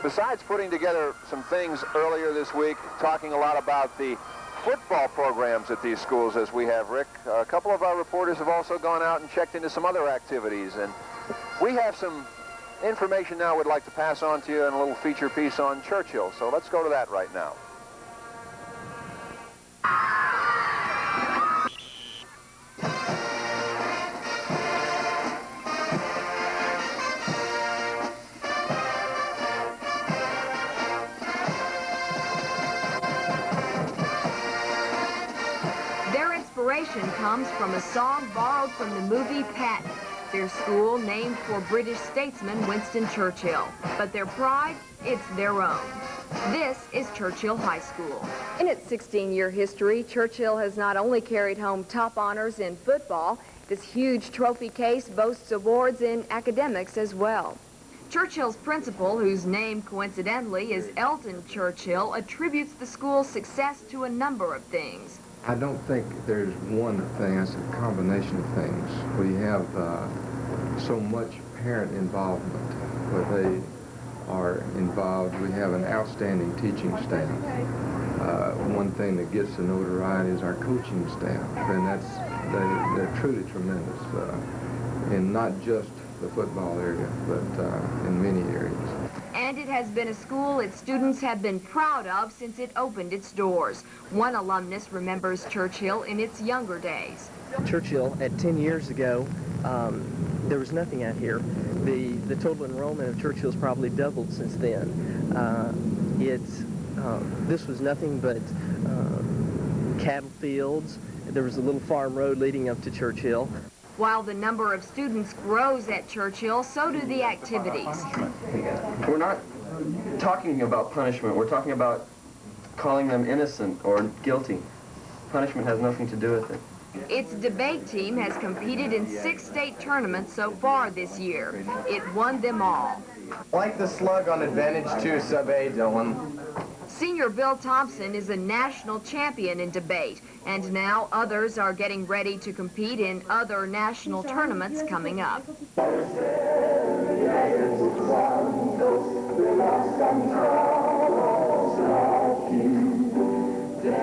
Besides putting together some things earlier this week, talking a lot about the football programs at these schools as we have, Rick, a couple of our reporters have also gone out and checked into some other activities, and we have some information now we'd like to pass on to you in a little feature piece on Churchill, so let's go to that right now. Inspiration comes from a song borrowed from the movie Patton, their school named for British statesman Winston Churchill. But their pride, it's their own. This is Churchill High School. In its 16-year history, Churchill has not only carried home top honors in football, this huge trophy case boasts awards in academics as well. Churchill's principal, whose name coincidentally is Elton Churchill, attributes the school's success to a number of things. I don't think there's one thing, it's a combination of things. We have so much parent involvement where they are involved. We have an outstanding teaching staff. One thing that gets the notoriety is our coaching staff, and they're truly tremendous, in not just the football area, but in many areas. And it has been a school its students have been proud of since it opened its doors. One alumnus remembers Churchill in its younger days. Churchill, at 10 years ago, there was nothing out here. The total enrollment of Churchill's probably doubled since then. This was nothing but cattle fields. There was a little farm road leading up to Churchill. While the number of students grows at Churchill, so do the activities. We're not talking about punishment. We're talking about calling them innocent or guilty. Punishment has nothing to do with it. Its debate team has competed in 6 state tournaments so far this year. It won them all. Like the slug on Advantage 2 Sub-A, Dylan. Senior Bill Thompson is a national champion in debate, and now others are getting ready to compete in other national tournaments coming up.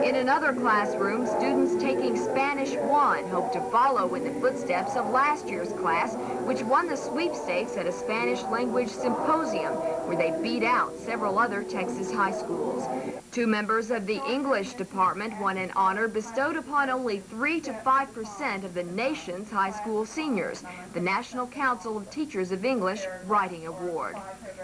In another classroom, students taking Spanish 1 hope to follow in the footsteps of last year's class, which won the sweepstakes at a Spanish language symposium, where they beat out several other Texas high schools. 2 members of the English department won an honor bestowed upon only 3 to 5% of the nation's high school seniors, the National Council of Teachers of English Writing Award.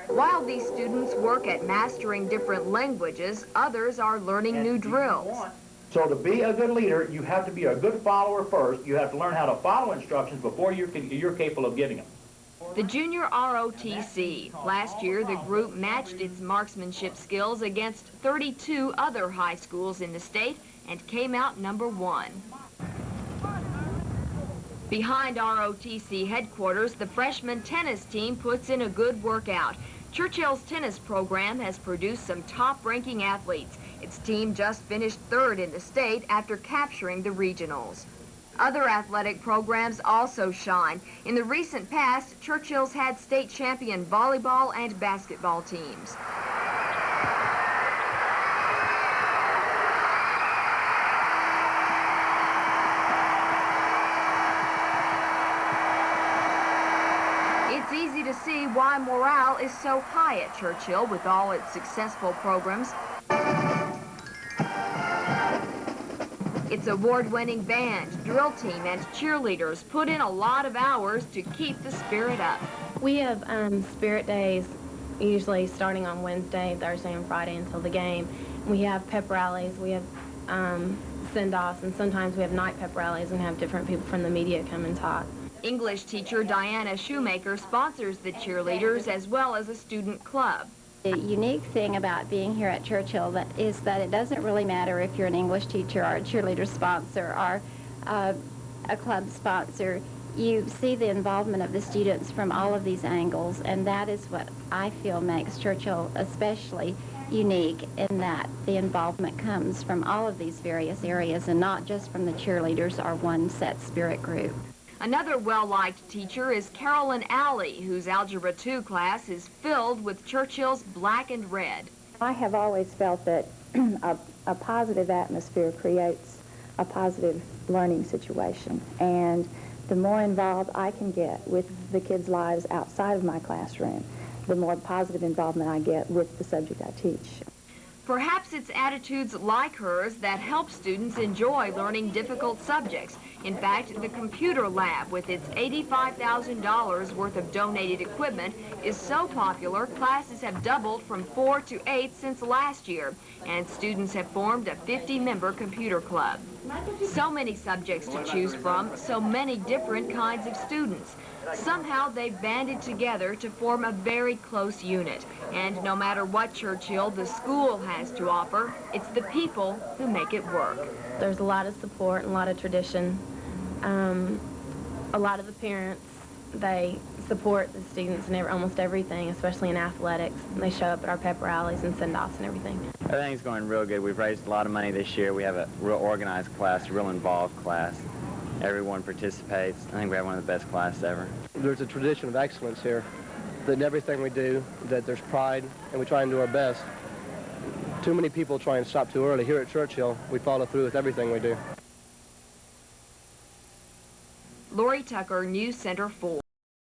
While these students work at mastering different languages, others are learning new drills. So to be a good leader, you have to be a good follower first. You have to learn how to follow instructions before you're capable of giving them. The Junior ROTC. Last year, the group matched its marksmanship skills against 32 other high schools in the state and came out number 1. Behind ROTC headquarters, the freshman tennis team puts in a good workout. Churchill's tennis program has produced some top-ranking athletes. Its team just finished 3rd in the state after capturing the regionals. Other athletic programs also shine. In the recent past, Churchill's had state champion volleyball and basketball teams. It's easy to see why morale is so high at Churchill with all its successful programs. Its award-winning band, drill team, and cheerleaders put in a lot of hours to keep the spirit up. We have spirit days, usually starting on Wednesday, Thursday, and Friday until the game. We have pep rallies, we have send-offs, and sometimes we have night pep rallies and have different people from the media come and talk. English teacher Diana Shoemaker sponsors the cheerleaders as well as a student club. The unique thing about being here at Churchill is that it doesn't really matter if you're an English teacher or a cheerleader sponsor or a club sponsor. You see the involvement of the students from all of these angles, and that is what I feel makes Churchill especially unique, in that the involvement comes from all of these various areas and not just from the cheerleaders or one set spirit group. Another well-liked teacher is Carolyn Alley, whose Algebra 2 class is filled with Churchill's black and red. I have always felt that a positive atmosphere creates a positive learning situation, and the more involved I can get with the kids' lives outside of my classroom, the more positive involvement I get with the subject I teach. Perhaps it's attitudes like hers that help students enjoy learning difficult subjects. In fact, the computer lab, with its $85,000 worth of donated equipment, is so popular, classes have doubled from 4 to 8 since last year, and students have formed a 50-member computer club. So many subjects to choose from, so many different kinds of students. Somehow they've banded together to form a very close unit. And no matter what Churchill, the school, has to offer, it's the people who make it work. There's a lot of support and a lot of tradition. A lot of the parents, they support the students in almost everything, especially in athletics. They show up at our pep rallies and send-offs and everything. Everything's going real good. We've raised a lot of money this year. We have a real organized class, a real involved class. Everyone participates. I think we have one of the best classes ever. There's a tradition of excellence here, that in everything we do, that there's pride, and we try and do our best. Too many people try and stop too early. Here at Churchill, we follow through with everything we do. Lori Tucker, News Center 4.